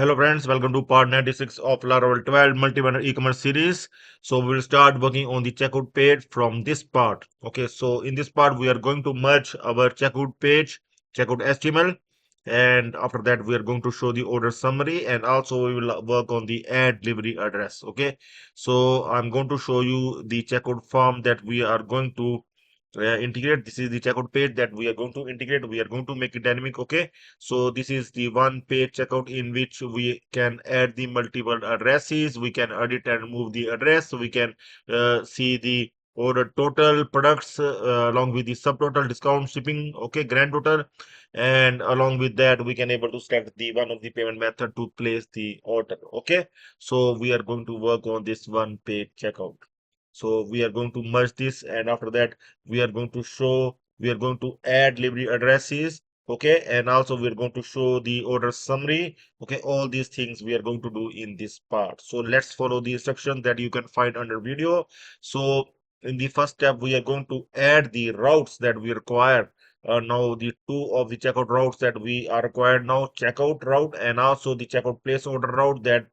Hello friends, welcome to part 96 of Laravel 12 multi-vendor e-commerce series. So we will start working on the checkout page from this part. Okay, so in this part we are going to merge our checkout page, checkout HTML, and after that we are going to show the order summary, and also we will work on the add delivery address. Okay, so I'm going to show you the checkout form that we are going to integrate. This is the checkout page that we are going to integrate. We are going to make it dynamic. Okay, so this is the one page checkout in which we can add the multiple addresses. We can edit and remove the address. We can see the order total products along with the subtotal, discount, shipping, okay, grand total, and along with that we can able to select the one of the payment method to place the order. Okay, so we are going to work on this one page checkout. So we are going to merge this, and after that we are going to show, we are going to add delivery addresses. Okay, and also we're going to show the order summary. Okay, all these things we are going to do in this part. So let's follow the instructions that you can find under video. So in the first step we are going to add the routes that we require. Now the two of the checkout routes that we are required now, checkout route and also the checkout place order route, that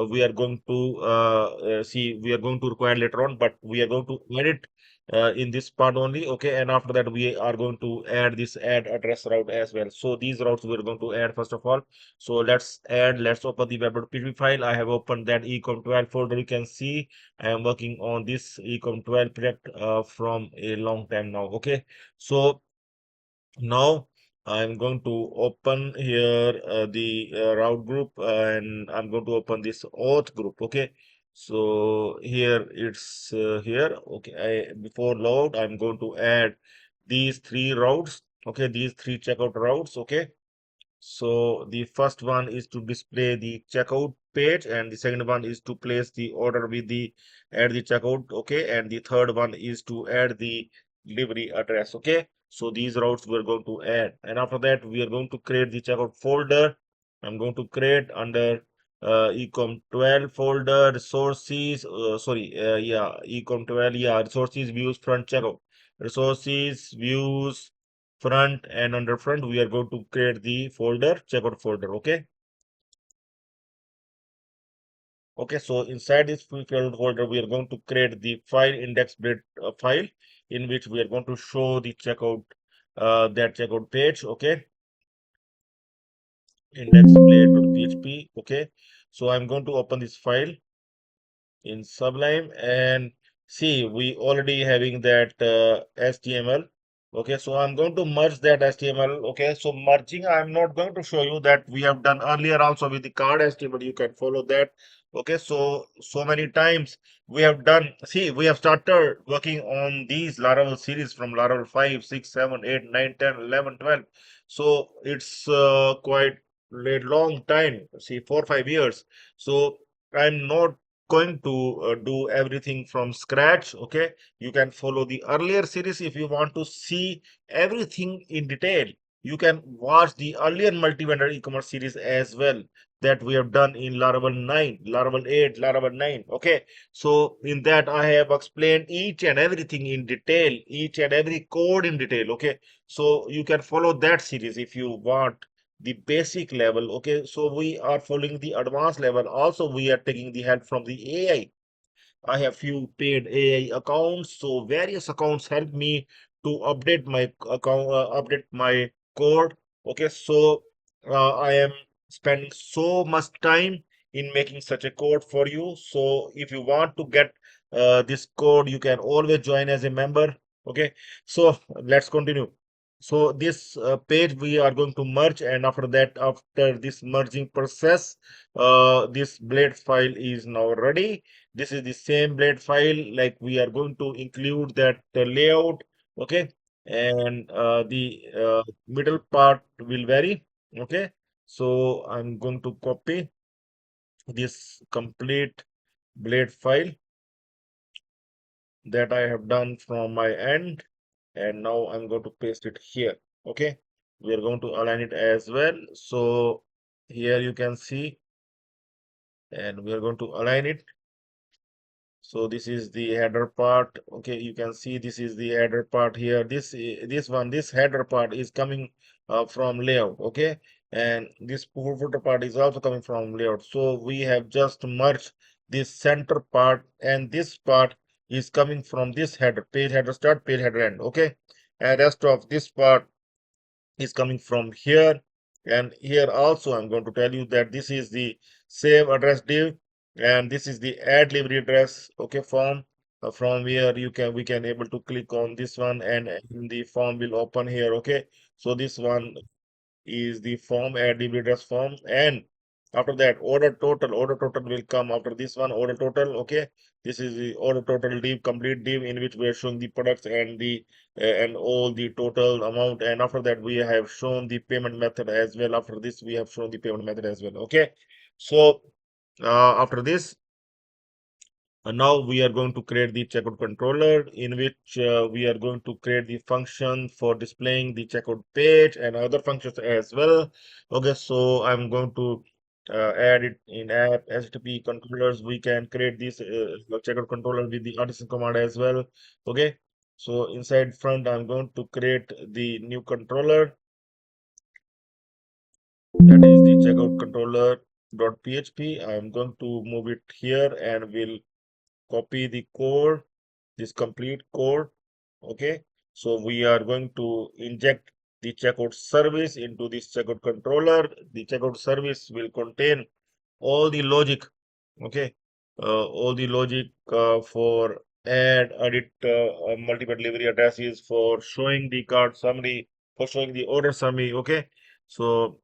we are going to see, we are going to require later on, but we are going to edit in this part only. Okay, and after that we are going to add this add address route as well. So these routes we're going to add first of all. So let's open the web.php file. I have opened that ecom 12 folder. You can see I am working on this ecom 12 project from a long time now. Okay, so now I'm going to open here the route group, and I'm going to open this auth group. Okay, so here it's here. Okay, before load I'm going to add these three routes. Okay, these three checkout routes. Okay, so the first one is to display the checkout page, and the second one is to place the order with the add the checkout. Okay, and the third one is to add the delivery address. Okay, so these routes we're going to add, and after that we are going to create the checkout folder. I'm going to create under ecom 12 folder resources. Yeah, ecom 12, yeah, resources, views, front, checkout, resources, views, front, and under front we are going to create the folder, checkout folder. Okay, so inside this checkout folder we are going to create the file index blade file, in which we are going to show the checkout that checkout page. Okay, index blade.php. Okay, so I'm going to open this file in Sublime, and see, we already having that HTML. Okay, so I'm going to merge that HTML. Okay, so merging, I'm not going to show you that we have done earlier also with the card HTML. You can follow that. Okay, so many times we have done. See, we have started working on these Laravel series from Laravel 5, 6, 7, 8, 9, 10, 11, 12. So it's quite a long time. See, 4 5 years. So I'm not going to do everything from scratch. Okay, you can follow the earlier series if you want to see everything in detail. You can watch the earlier multi-vendor e-commerce series as well, that we have done in Laravel 9, Laravel 8, Laravel 9. Okay, so in that I have explained each and everything in detail, each and every code in detail. Okay, so you can follow that series if you want the basic level. Okay, so we are following the advanced level. Also we are taking the help from the I have few paid AI accounts, so various accounts help me to update my account, update my code. Okay, so I am spending so much time in making such a code for you. So if you want to get this code, you can always join as a member. Okay, so let's continue. So this page we are going to merge, and after that, after this merging process, this blade file is now ready. This is the same blade file, like we are going to include that layout. Okay, and the middle part will vary. Okay, so I'm going to copy this complete blade file that I have done from my end, and now I'm going to paste it here. Okay, we are going to align it as well. So here you can see, and we are going to align it. So this is the header part. Okay, you can see this is the header part here. This header part is coming from layout. Okay, and this footer part is also coming from layout. So we have just merged this center part, and this part is coming from this header, page header start, page header end. Okay, and rest of this part is coming from here. And here also I'm going to tell you that this is the save address div, and this is the add library address, okay, form, from where we can able to click on this one, and the form will open here. Okay, so this one is the form, add DB address form, and after that order total will come after this one, order total. Okay, this is the order total div, complete div, in which we are showing the products and the and all the total amount, and after that we have shown the payment method as well. After this we have shown the payment method as well. Okay, so after this, now we are going to create the checkout controller, in which we are going to create the function for displaying the checkout page and other functions as well. Okay, so I'm going to add it in app HTTP controllers. We can create this checkout controller with the artisan command as well. Okay, so inside front, I'm going to create the new controller, that is the checkout controller dot php. I'm going to move it here and we'll copy the code, this complete code. Okay, so we are going to inject the checkout service into this checkout controller. The checkout service will contain all the logic. Okay, all the logic for add, edit, multiple delivery addresses, for showing the card summary, for showing the order summary. Okay, so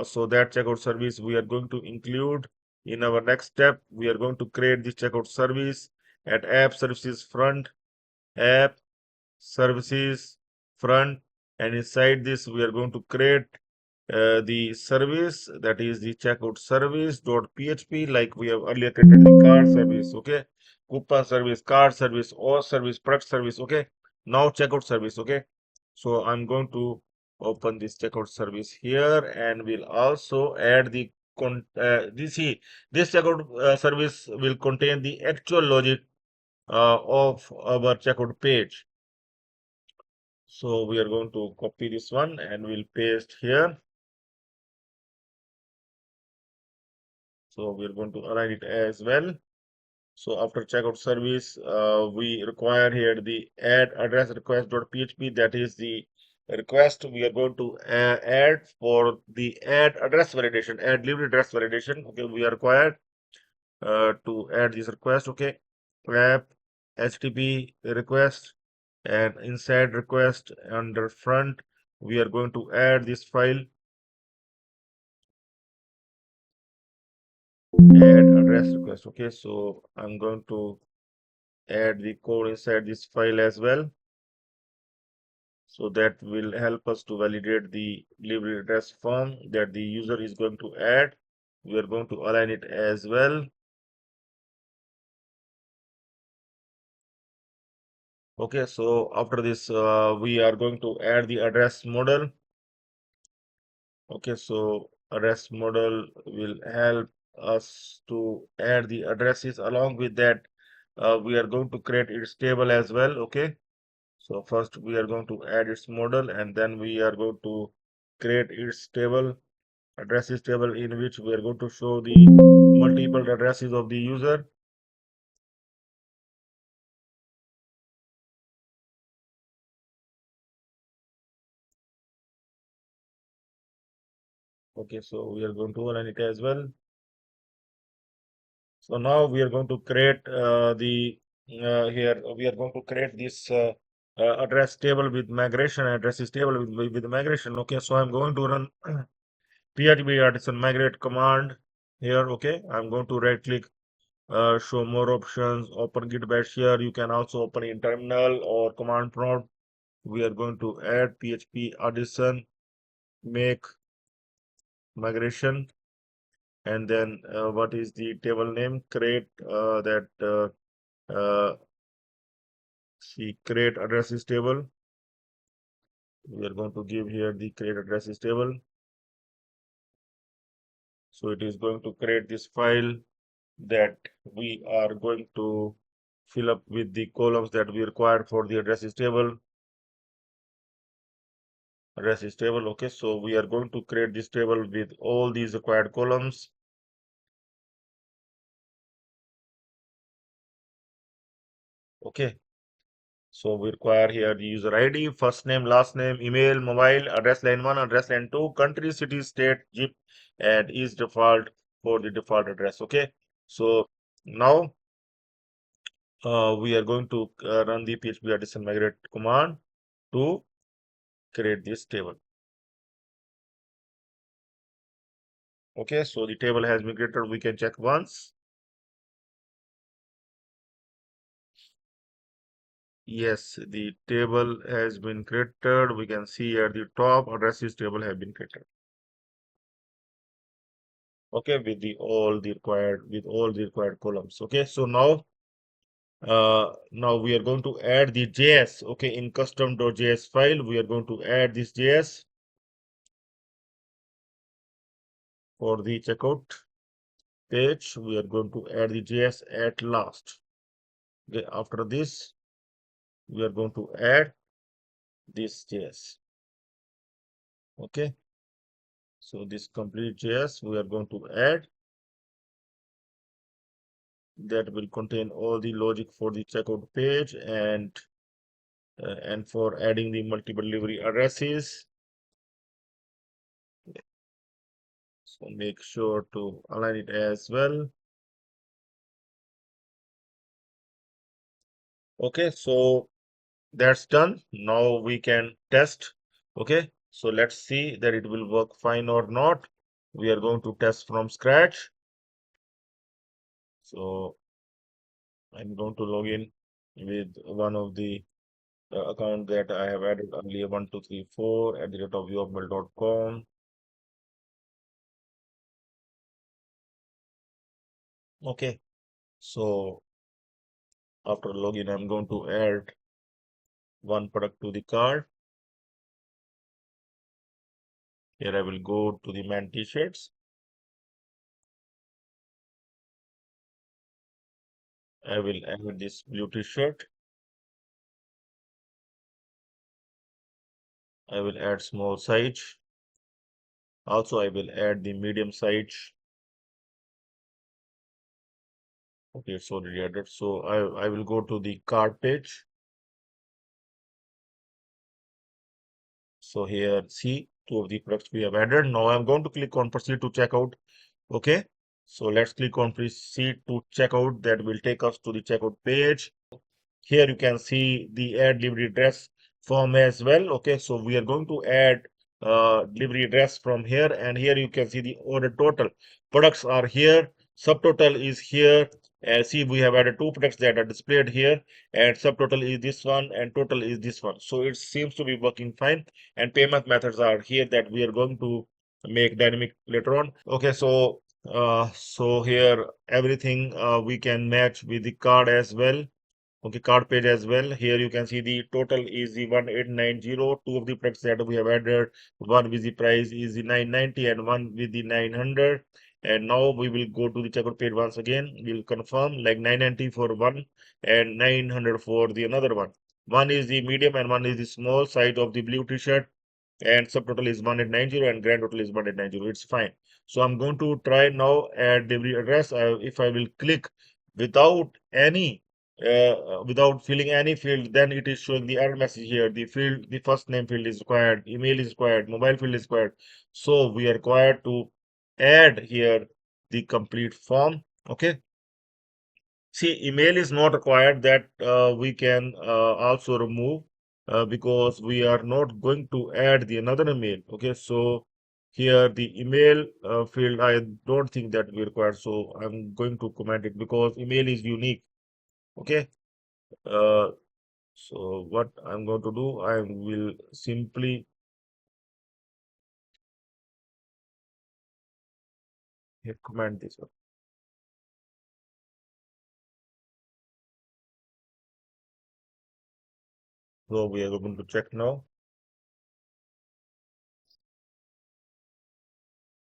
so that checkout service we are going to include in our next step. We are going to create this checkout service at app services front, app services front, and inside this we are going to create the service, that is the checkout service dot php, like we have earlier created the card service. Okay, coupon service, card service, or service, product service. Okay, now checkout service. Okay, so I'm going to open this checkout service here, and we'll also add the this checkout service will contain the actual logic of our checkout page. So we are going to copy this one and we'll paste here. So we are going to align it as well. So after checkout service, we require here the add address request.php. That is the request we are going to add for the add address validation, add delivery address validation. Okay, we are required to add this request. Okay, app HTTP request, and inside request under front, we are going to add this file, add address request. Okay, so I'm going to add the code inside this file as well. So that will help us to validate the delivery address form that the user is going to add. We are going to align it as well. Okay, so after this, we are going to add the address model. Okay, so address model will help us to add the addresses. Along with that, we are going to create its table as well. Okay, so first we are going to add its model, and then we are going to create its table, addresses table, in which we are going to show the multiple addresses of the user. Okay, so we are going to run it as well. So now we are going to create the here we are going to create this address table with migration, addresses table with migration. Okay, so I'm going to run php artisan migrate command here. Okay, I'm going to right click, show more options, open git bash. Here you can also open in terminal or command prompt. We are going to add php artisan make migration, and then what is the table name, create that see create addresses table. We are going to give here the create addresses table. So it is going to create this file that we are going to fill up with the columns that we require for the addresses table. address is table. Okay, so we are going to create this table with all these required columns. Okay, so we require here the user ID, first name, last name, email, mobile, address line 1, address line 2, country, city, state, zip, and is default for the default address. Okay, so now we are going to run the php addition migrate command to create this table. Okay, so the table has been created. We can check once. Yes, the table has been created. We can see at the top addresses table have been created. Okay, with all the required columns. Okay, so now we are going to add the JS. Okay, in custom.js file, we are going to add this JS for the checkout page. We are going to add the JS at last. Okay, after this, we are going to add this JS. Okay, so this complete JS we are going to add, that will contain all the logic for the checkout page and for adding the multiple delivery addresses. So make sure to align it as well. Okay, so that's done. Now we can test. Okay, so let's see that it will work fine or not. We are going to test from scratch. So I'm going to log in with one of the account that I have added earlier, 1234 at the rate of yahoo.com. Okay, so after login, I'm going to add one product to the cart. Here I will go to the man t-shirts. I will add this blue t-shirt. I will add small size. Also, I will add the medium size. Okay, it's already added. So I will go to the cart page. So here, see, two of the products we have added. Now I'm going to click on proceed to checkout. Okay, so let's click on proceed to checkout. That will take us to the checkout page. Here you can see the add delivery address form as well. Okay, so we are going to add delivery address from here, and here you can see the order total. Products are here, subtotal is here, and see we have added two products that are displayed here, and subtotal is this one, and total is this one. So it seems to be working fine, and payment methods are here that we are going to make dynamic later on. Okay, so here everything we can match with the card as well. Okay, card page as well. Here you can see the total is the 1890. Two of the products that we have added, one with the price is the 990 and one with the 900. And now we will go to the checkout page once again. We'll confirm like 990 for one and 900 for the another one. One is the medium and one is the small size of the blue t-shirt, and subtotal is 1890 and grand total is 1890. It's fine. So I'm going to try now add delivery address. If I will click without any without filling any field, then it is showing the error message here. The field, the first name field is required, email is required, mobile field is required. So we are required to add here the complete form. Okay. See, email is not required, that we can also remove because we are not going to add the another email. Okay, so here the email field, I don't think that we require. So I'm going to comment it because email is unique. Okay, uh, so what I'm going to do, I will simply here comment this one. So we are going to check now.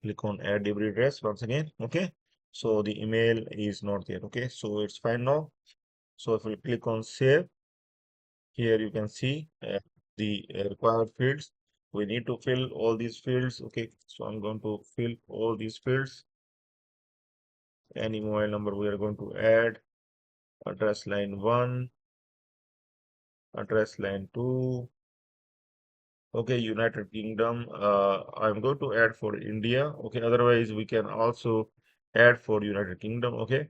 Click on add delivery address once again. Okay, so the email is not there. Okay, so it's fine now. So if we click on save, here you can see the required fields. we need to fill all these fields. Okay, so I'm going to fill all these fields. Any mobile number we are going to add, address line 1, address line 2. Okay, United Kingdom. I'm going to add for India. Okay, otherwise we can also add for United Kingdom. Okay,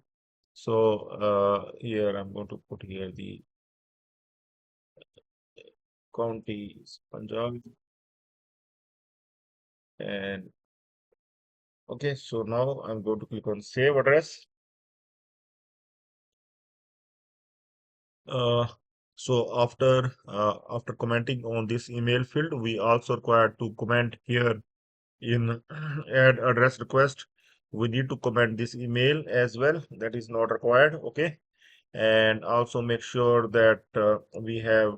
so here I'm going to put here the county is Punjab, and okay, so now I'm going to click on save address. Uh, so after commenting on this email field, we also required to comment here in add address request. We need to comment this email as well. That is not required. Okay, and also make sure that we have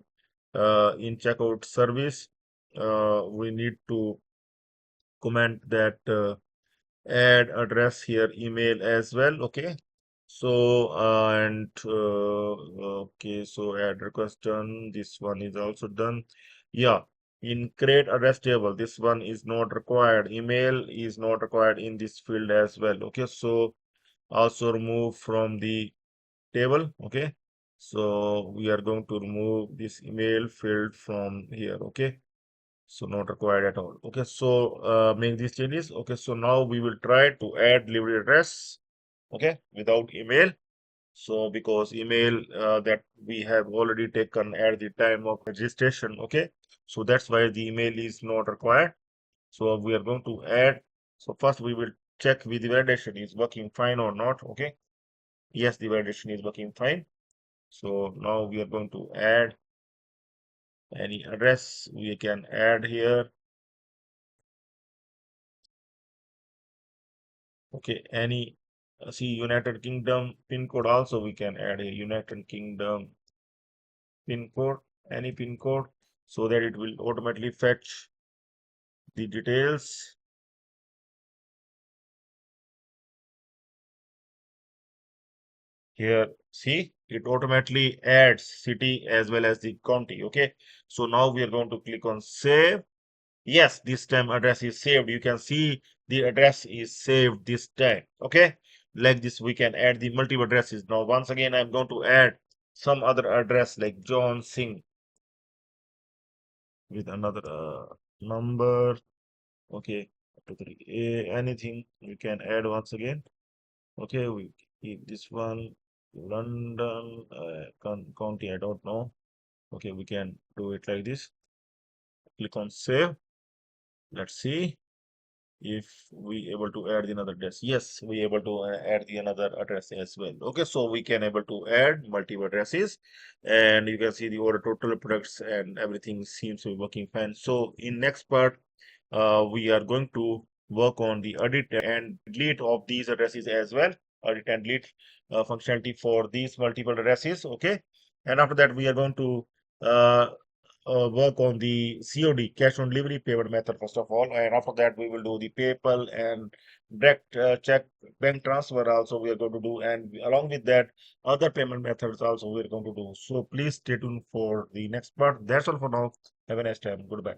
in checkout service. We need to comment that add address here email as well. Okay, so and okay, so add request done, this one is also done. Yeah, in create address table, this one is not required, email is not required in this field as well. Okay, so also remove from the table. Okay, so we are going to remove this email field from here. Okay, so not required at all. Okay, so make these changes. Okay, so now we will try to add delivery address, okay, without email. So because email that we have already taken at the time of registration. Okay, so that's why the email is not required. So we are going to add. So first we will check with the validation is working fine or not. Okay, yes, the validation is working fine. So now we are going to add any address we can add here. Okay, any see United Kingdom pin code also we can add a United Kingdom pin code, any pin code, so that it will automatically fetch the details. Here, see, it automatically adds city as well as the county. Okay, so now we are going to click on save. Yes, this time address is saved. You can see the address is saved this time. Okay, like this, we can add the multiple addresses. Now, once again, I'm going to add some other address like John Singh with another number. Okay, 2, 3, anything we can add once again. Okay, we keep this one. London county, I don't know. Okay, we can do it like this. Click on save. Let's see if we able to add the another address. Yes, we able to add the another address as well. Okay, so we can able to add multiple addresses, and you can see the order total products and everything seems to be working fine. So in next part, we are going to work on the edit and delete of these addresses as well. Edit and delete functionality for these multiple addresses. Okay, and after that we are going to uh, work on the COD, cash on delivery payment method first of all, and after that we will do the PayPal and direct check bank transfer also we are going to do, and along with that other payment methods also we are going to do. So please stay tuned for the next part. That's all for now. Have a nice time. Goodbye.